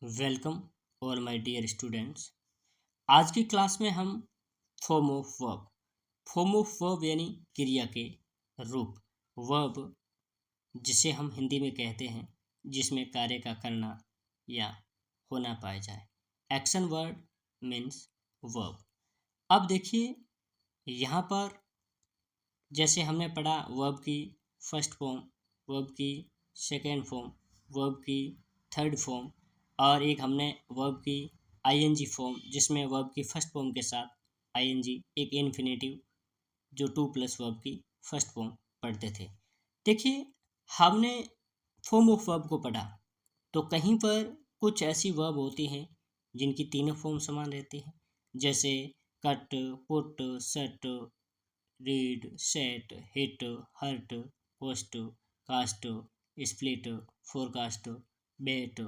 Welcome और my dear students. आज की क्लास में हम फॉर्म ऑफ वर्ब यानी क्रिया के रूप, वर्ब जिसे हम हिंदी में कहते हैं जिसमें कार्य का करना या होना पाया जाए। Action word means verb. अब देखिए यहाँ पर जैसे हमने पढ़ा वर्ब की फर्स्ट फॉर्म, वर्ब की सेकेंड फॉर्म, वर्ब की थर्ड फॉर्म और एक हमने वर्ब की आईएनजी फॉर्म जिसमें वर्ब की फर्स्ट फॉर्म के साथ आईएनजी एक इन्फिनेटिव जो टू प्लस वर्ब की फर्स्ट फॉर्म पढ़ते थे। देखिए हमने फॉर्म ऑफ वर्ब को पढ़ा तो कहीं पर कुछ ऐसी वर्ब होती हैं जिनकी तीनों फॉर्म समान रहती हैं, जैसे cut, put, set, read, set, hit, hurt, post, cast, split, forecast, bet.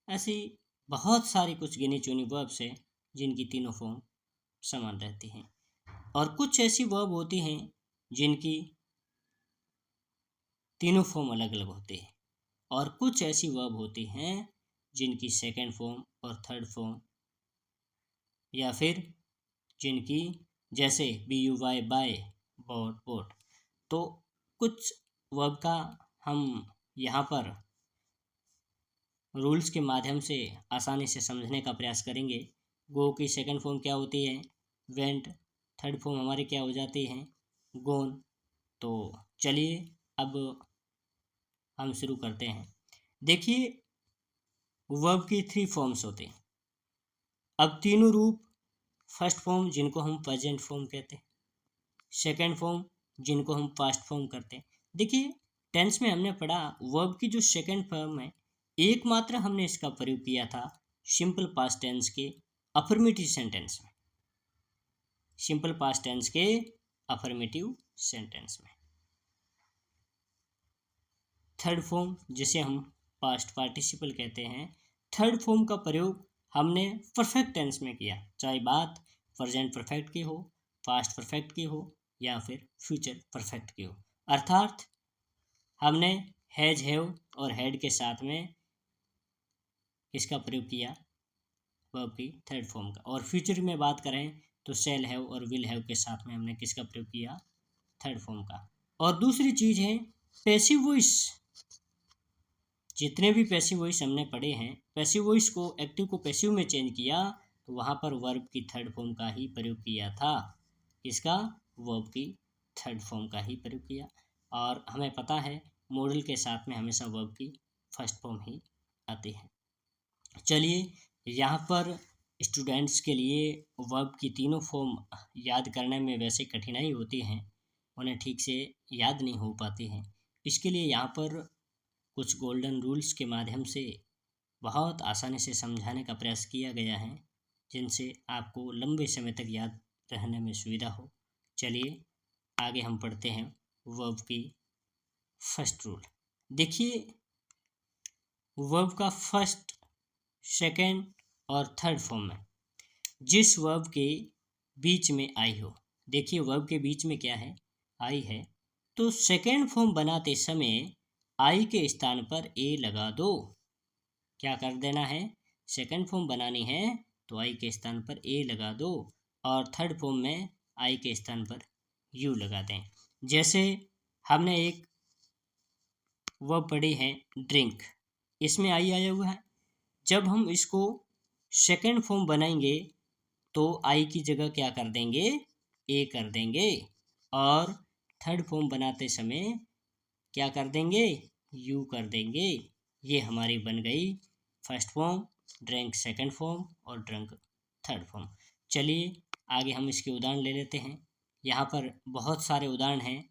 ऐसी बहुत सारी कुछ गिनी चुनी वर्ब्स हैं जिनकी तीनों फॉर्म समान रहती हैं, और कुछ ऐसी वर्ब होती हैं जिनकी तीनों फॉर्म अलग अलग होते हैं, और कुछ ऐसी वर्ब होती हैं जिनकी सेकेंड फॉर्म और थर्ड फॉर्म या फिर जिनकी जैसे B U Y buy, bought bought. तो कुछ वर्ब का हम यहाँ पर रूल्स के माध्यम से आसानी से समझने का प्रयास करेंगे। गो की सेकंड फॉर्म क्या होती है? वेंट। थर्ड फॉर्म हमारी क्या हो जाती है? गोन। तो चलिए अब हम शुरू करते हैं। देखिए वर्ब की थ्री फॉर्म्स होते हैं। अब तीनों रूप, फर्स्ट फॉर्म जिनको हम प्रेजेंट फॉर्म कहते हैं, सेकेंड फॉर्म जिनको हम पास्ट फॉर्म करते हैं। देखिए टेंस में हमने पढ़ा वर्ब की जो सेकेंड फॉर्म है एकमात्र हमने इसका प्रयोग किया था सिंपल पास्ट टेंस के अफर्मेटिव सेंटेंस में, सिंपल पास्ट टेंस के अफर्मेटिव सेंटेंस में। थर्ड फॉर्म जिसे हम पास्ट पार्टिसिपल कहते हैं, थर्ड फॉर्म का प्रयोग हमने परफेक्ट टेंस में किया, चाहे बात प्रेजेंट परफेक्ट की हो, पास्ट परफेक्ट की हो या फिर फ्यूचर परफेक्ट की हो। अर्थात हमने हैज, हैव और हैड के साथ में इसका प्रयोग किया वर्ब की थर्ड फॉर्म का। और फ्यूचर में बात करें तो शैल हैव और विल हैव के साथ में हमने किसका प्रयोग किया? थर्ड फॉर्म का। और दूसरी चीज है पैसिव वॉइस। जितने भी पैसिव वॉइस हमने पढ़े हैं, पैसिव वॉइस को एक्टिव को पैसिव में चेंज किया तो वहां पर वर्ब की थर्ड फॉर्म का ही प्रयोग किया था। इसका वर्ब की थर्ड फॉर्म का ही प्रयोग किया। और हमें पता है मॉडल के साथ में हमेशा वर्ब की फर्स्ट फॉर्म ही आती है। चलिए यहाँ पर स्टूडेंट्स के लिए वर्ब की तीनों फॉर्म याद करने में वैसे कठिनाई होती है, उन्हें ठीक से याद नहीं हो पाती हैं। इसके लिए यहाँ पर कुछ गोल्डन रूल्स के माध्यम से बहुत आसानी से समझाने का प्रयास किया गया है, जिनसे आपको लंबे समय तक याद रहने में सुविधा हो। चलिए आगे हम पढ़ते हैं वर्ब की फर्स्ट रूल। देखिए वर्ब का फर्स्ट, सेकेंड और थर्ड फॉर्म में जिस वर्ब के बीच में आई हो, देखिए वर्ब के बीच में क्या है? आई है। तो सेकेंड फॉर्म बनाते समय आई के स्थान पर ए लगा दो। क्या कर देना है? सेकेंड फॉर्म बनानी है तो आई के स्थान पर ए लगा दो, और थर्ड फॉर्म में आई के स्थान पर यू लगा दें। जैसे हमने एक वर्ब पढ़ी है ड्रिंक, इसमें आई आया हुआ है। जब हम इसको सेकेंड फॉर्म बनाएंगे तो आई की जगह क्या कर देंगे? ए कर देंगे। और थर्ड फॉर्म बनाते समय क्या कर देंगे? यू कर देंगे। ये हमारी बन गई first form, drink second form और ड्रंक थर्ड फॉर्म। चलिए आगे हम इसके उदाहरण ले लेते हैं। यहाँ पर बहुत सारे उदाहरण हैं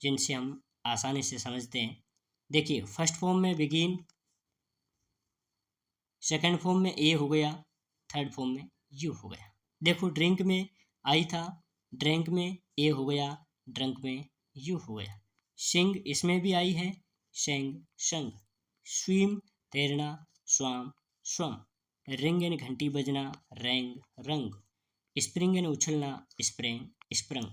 जिनसे हम आसानी से समझते हैं। देखिए फर्स्ट फॉर्म में बिगिन, सेकेंड फॉर्म में ए हो गया, थर्ड फॉर्म में यू हो गया। देखो ड्रिंक में आई था, ड्रिंक में ए हो गया, ड्रंक में यू हो गया। सिंग इसमें भी आई है, सेंग संग। स्विम तैरना, स्वाम स्वम। रिंग यानी घंटी बजना, रैंग रंग। स्प्रिंग यानी उछलना, स्प्रिंग स्प्रंग।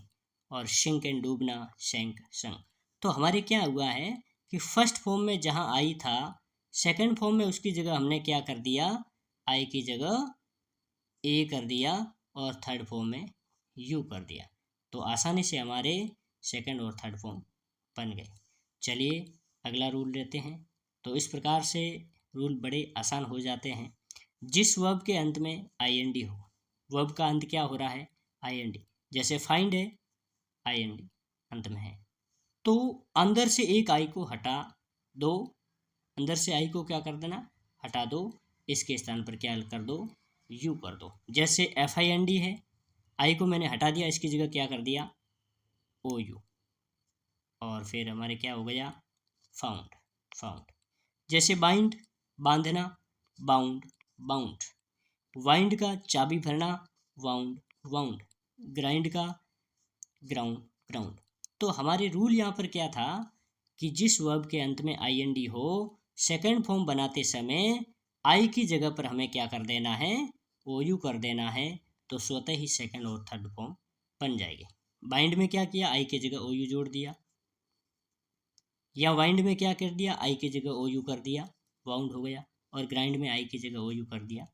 और सिंक एंड डूबना, सेंक संग। तो हमारे क्या हुआ है कि फर्स्ट फॉर्म में जहाँ आई था, सेकंड फॉर्म में उसकी जगह हमने क्या कर दिया? आई की जगह ए कर दिया और थर्ड फॉर्म में यू कर दिया, तो आसानी से हमारे सेकंड और थर्ड फॉर्म बन गए। चलिए अगला रूल लेते हैं। तो इस प्रकार से रूल बड़े आसान हो जाते हैं। जिस वर्ब के अंत में आईएनडी हो, वर्ब का अंत क्या हो रहा है, आईएनडी, जैसे फाइंड है आईएनडी अंत में है, तो अंदर से एक आई को हटा दो, अंदर से आई को क्या कर देना, हटा दो, इसके स्थान पर क्या कर दो, यू कर दो। जैसे एफ आई एन डी है, आई को मैंने हटा दिया, इसकी जगह क्या कर दिया, ओ यू, और फिर हमारे क्या हो गया, फाउंड, फाउंड। जैसे बाइंड, बांधना, बाउंड, बाउंड। वाइंड का चाबी भरना, वाउंड, वाउंड। ग्राइंड का ग्राउंड, ग्राउंड। तो हमारे रूल यहाँ पर क्या था कि जिस वर्ब के अंत में आई एन डी हो, सेकेंड फॉर्म बनाते समय आई की जगह पर हमें क्या कर देना है, ओ यू कर देना है, तो स्वतः ही सेकेंड और थर्ड फॉर्म बन जाएगी। बाइंड में क्या किया, आई की जगह ओ यू जोड़ दिया, या वाइंड में क्या कर दिया, आई की जगह ओ यू कर दिया, वाउंड हो गया, और ग्राइंड में आई की जगह ओ यू कर दिया,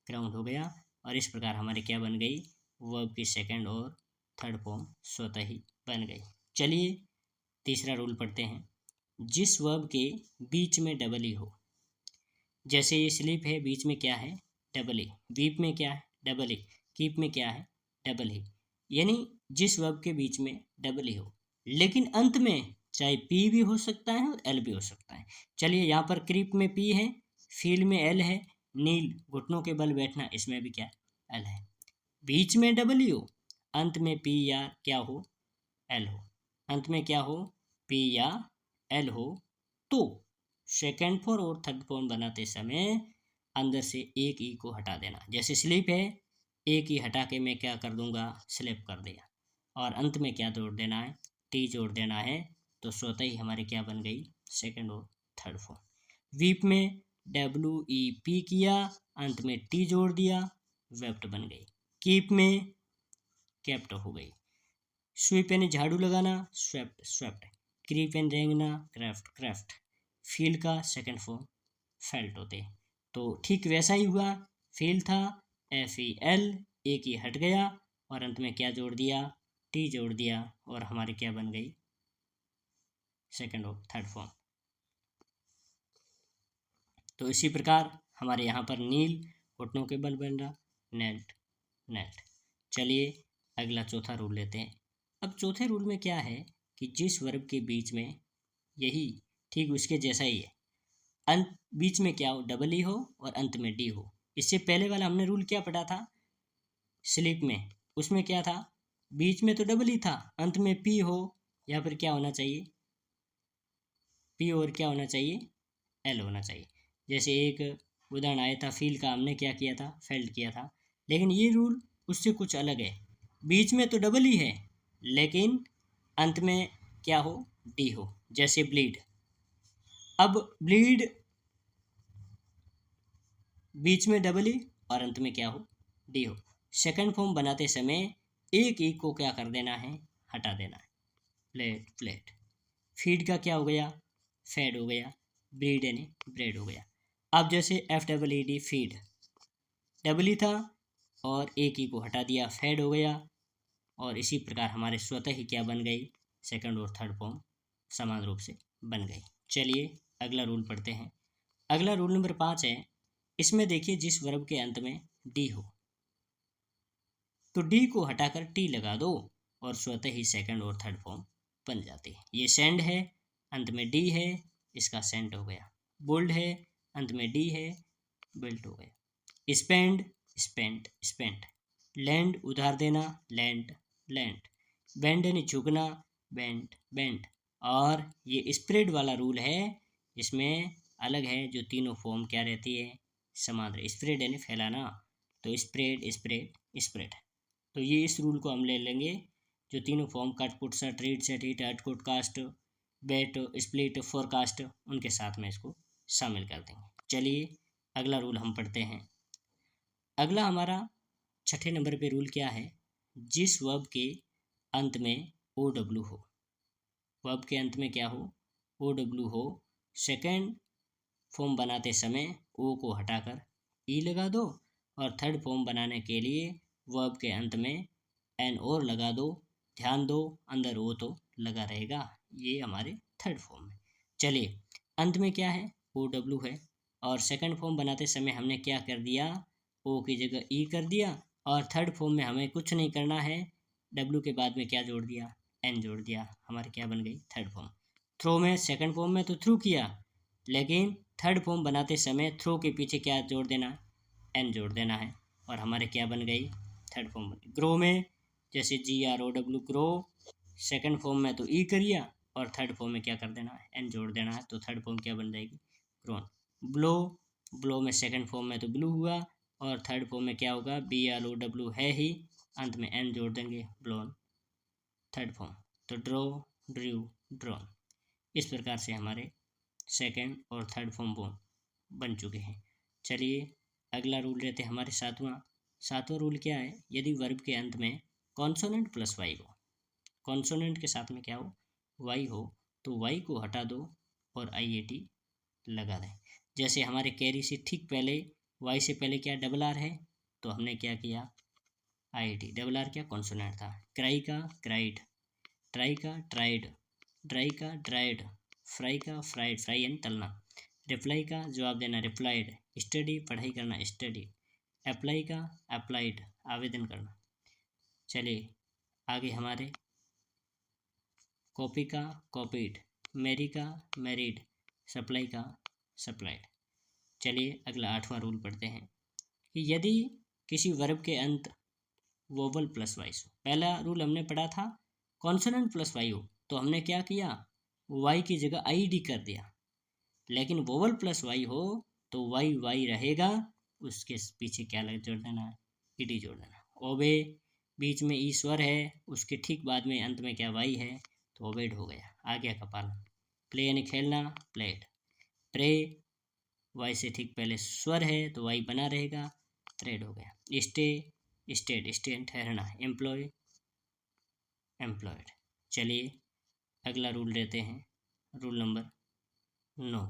ग्राउंड हो गया। और इस प्रकार हमारे क्या बन गई, वर्ब की सेकेंड और थर्ड फॉर्म स्वतः ही बन गई। चलिए तीसरा रूल पढ़ते हैं। जिस वर्ब के बीच में डबल ई हो, जैसे ये स्लीप है, बीच में क्या है, डबल ई, वीप में क्या है, डबल ई, कीप में क्या है, डबल ई, यानी जिस वर्ब के बीच में डबल ई हो, लेकिन अंत में चाहे पी भी हो सकता है और एल भी हो सकता है। चलिए यहाँ पर क्रीप में पी है, फील में एल है, नील घुटनों के बल बैठना, इसमें भी क्या एल है। बीच में डबल ई हो, अंत में पी या क्या हो, एल हो, अंत में क्या हो, पी या एल हो, तो सेकेंड फॉर्म और थर्ड फॉर्म बनाते समय अंदर से एक ई को हटा देना। जैसे स्लीप है, एक ई हटा के मैं क्या कर दूंगा, स्लिप कर दिया, और अंत में क्या जोड़ देना है, टी जोड़ देना है, तो स्वतः ही हमारी क्या बन गई, सेकेंड और थर्ड फॉर्म। वीप में डब्ल्यू ई पी किया, अंत में टी जोड़ दिया, वेप्ट बन गई। कीप में कैप्ट हो गई। स्वीप यानी झाड़ू लगाना, स्वेप्ट, स्वेप्ट। क्रीप एंड रेंगना, क्राफ्ट, क्राफ्ट। फील का सेकेंड फॉर्म फेल्ट होते, तो ठीक वैसा ही हुआ, फील था, एफ ई एल, एक ही हट गया, और अंत में क्या जोड़ दिया, टी जोड़ दिया, और हमारी क्या बन गई, सेकेंड और थर्ड फॉर्म। तो इसी प्रकार हमारे यहाँ पर नील घुटनों के बल बन रहा, नेल्ट, नेल्ट। चलिए अगला चौथा रूल लेते हैं। अब चौथे रूल में क्या है कि जिस वर्ब के बीच में, यही ठीक उसके जैसा ही है, अंत बीच में क्या हो, डबल ई हो और अंत में डी हो। इससे पहले वाला हमने रूल क्या पढ़ा था, स्लिप में, उसमें क्या था, बीच में तो डबल ई था, अंत में पी हो, या फिर क्या होना चाहिए, पी और क्या होना चाहिए, एल होना चाहिए। जैसे एक उदाहरण आया था, फील का हमने क्या किया था, फेल्ट किया था, लेकिन ये रूल उससे कुछ अलग है। बीच में तो डबल ही है, लेकिन अंत में क्या हो, डी हो। जैसे ब्लीड, अब ब्लीड बीच में डबल ई और अंत में क्या हो, डी हो। सेकंड फॉर्म बनाते समय एक ई को क्या कर देना है, हटा देना है, प्लेट, प्लेट। फीड का क्या हो गया, फेड हो गया, ब्रीड यानी ब्रेड हो गया। अब जैसे F double E D, feed, double E था और एक ई को हटा दिया, फेड हो गया, और इसी प्रकार हमारे स्वतः ही क्या बन गई, सेकंड और थर्ड फॉर्म समान रूप से बन गई। चलिए अगला रूल पढ़ते हैं। अगला रूल नंबर 5 है। इसमें देखिए जिस वर्ब के अंत में डी हो, तो डी को हटाकर टी लगा दो, और स्वतः ही सेकंड और थर्ड फॉर्म बन जाती है। ये सेंड है, अंत में डी है, इसका सेंट हो गया। बोल्ड है, अंत में डी है, बिल्ट हो गया। Spend, spent, spent. लैंड उधार देना, लैंड, लैंड। बेंड यानी झुकना, बेंट, बेंट। और ये स्प्रेड वाला रूल है, इसमें अलग है, जो तीनों फॉर्म क्या रहती है, समान रहे। स्प्रेड यानी फैलाना, तो स्प्रेड, स्प्रेड, स्प्रेड। तो ये इस रूल को हम ले लेंगे, जो तीनों फॉर्म कट, पुट, सट, रीड, सेट, हिट, हट, कुट, कास्ट, बेट, स्प्लिट, फोरकास्ट, उनके साथ में इसको शामिल कर देंगे। चलिए अगला रूल हम पढ़ते हैं। अगला हमारा छठे नंबर पे रूल क्या है, जिस वर्ब के अंत में ओ डब्ल्यू हो, वर्ब के अंत में क्या हो, ओ डब्ल्यू हो, सेकेंड फॉर्म बनाते समय ओ को हटाकर ई लगा दो और थर्ड फॉर्म बनाने के लिए वर्ब के अंत में एन और लगा दो। ध्यान दो अंदर ओ तो लगा रहेगा। ये हमारे थर्ड फॉर्म है। चलिए अंत में क्या है, ओ डब्ल्यू है और सेकंड फॉर्म बनाते समय हमने क्या कर दिया, ओ की जगह ई कर दिया और थर्ड फॉर्म में हमें कुछ नहीं करना है, डब्ल्यू के बाद में क्या जोड़ दिया, एन जोड़ दिया। हमारी क्या बन गई, थर्ड फॉर्म। थ्रो में सेकंड फॉर्म में तो थ्रू किया, लेकिन थर्ड फॉर्म बनाते समय थ्रो के पीछे क्या जोड़ देना, एन जोड़ देना है और हमारे क्या बन गई, थर्ड फॉर्म बन गई। ग्रो में जैसे GROW ग्रो, सेकंड फॉर्म में तो ई करिया और थर्ड फॉर्म में क्या कर देना है, एन जोड़ देना है, तो थर्ड फॉर्म क्या बन जाएगी, ग्रोन। ब्लो, ब्लो में सेकंड फॉर्म में तो ब्लू हुआ और थर्ड फॉर्म में क्या होगा, BLOW है ही, अंत में एन जोड़ देंगे, ब्लोन थर्ड फॉर्म। तो ड्रो, ड्रू, ड्रोन। इस प्रकार से हमारे सेकंड और थर्ड फॉर्म बन चुके हैं। चलिए अगला रूल रहते हैं हमारे सातवां रूल क्या है, यदि वर्ब के अंत में कॉन्सोनेंट प्लस वाई हो, कॉन्सोनेंट के साथ में क्या हो, वाई हो, तो वाई को हटा दो और IAT लगा दें। जैसे हमारे कैरी से ठीक पहले वाई से पहले क्या डबल आर है, तो हमने क्या किया, IAT, डबल आर क्या कॉन्सोनेंट था। क्राई का क्राइड, ट्राई का ट्राइड, ड्राई का ड्राइड, फ्राई का फ्राइड, फ्राई एंड तलना, रिप्लाई का जवाब देना, रिप्लाइड, स्टडी पढ़ाई करना, स्टडी, अप्लाई का अप्लाइड, आवेदन करना। चलिए आगे हमारे कॉपी का कॉपीड, मैरी का मैरिड, सप्लाई का सप्लाइड। चलिए अगला आठवां रूल पढ़ते हैं कि यदि किसी वर्ब के अंत वोवल प्लस वाइस हो, पहला रूल हमने पढ़ा था कॉन्सोनेंट प्लस वाई हो, तो हमने क्या किया, वाई की जगह IED कर दिया, लेकिन वोवल प्लस वाई हो तो वाई वाई रहेगा, उसके पीछे क्या लग जोड़ देना है, ED जोड़ देना। ओबे, बीच में ई स्वर है, उसके ठीक बाद में अंत में क्या वाई है, तो ओबेड हो गया, आज्ञा का पालन। प्ले यानी खेलना, प्लेड। प्रे, वाई से ठीक पहले स्वर है तो वाई बना रहेगा, प्रेड हो गया। स्टे, स्टेड, स्टे ठहरना, एम्प्लॉय, एम्प्लॉयड। चलिए अगला रूल लेते हैं, रूल नंबर 9।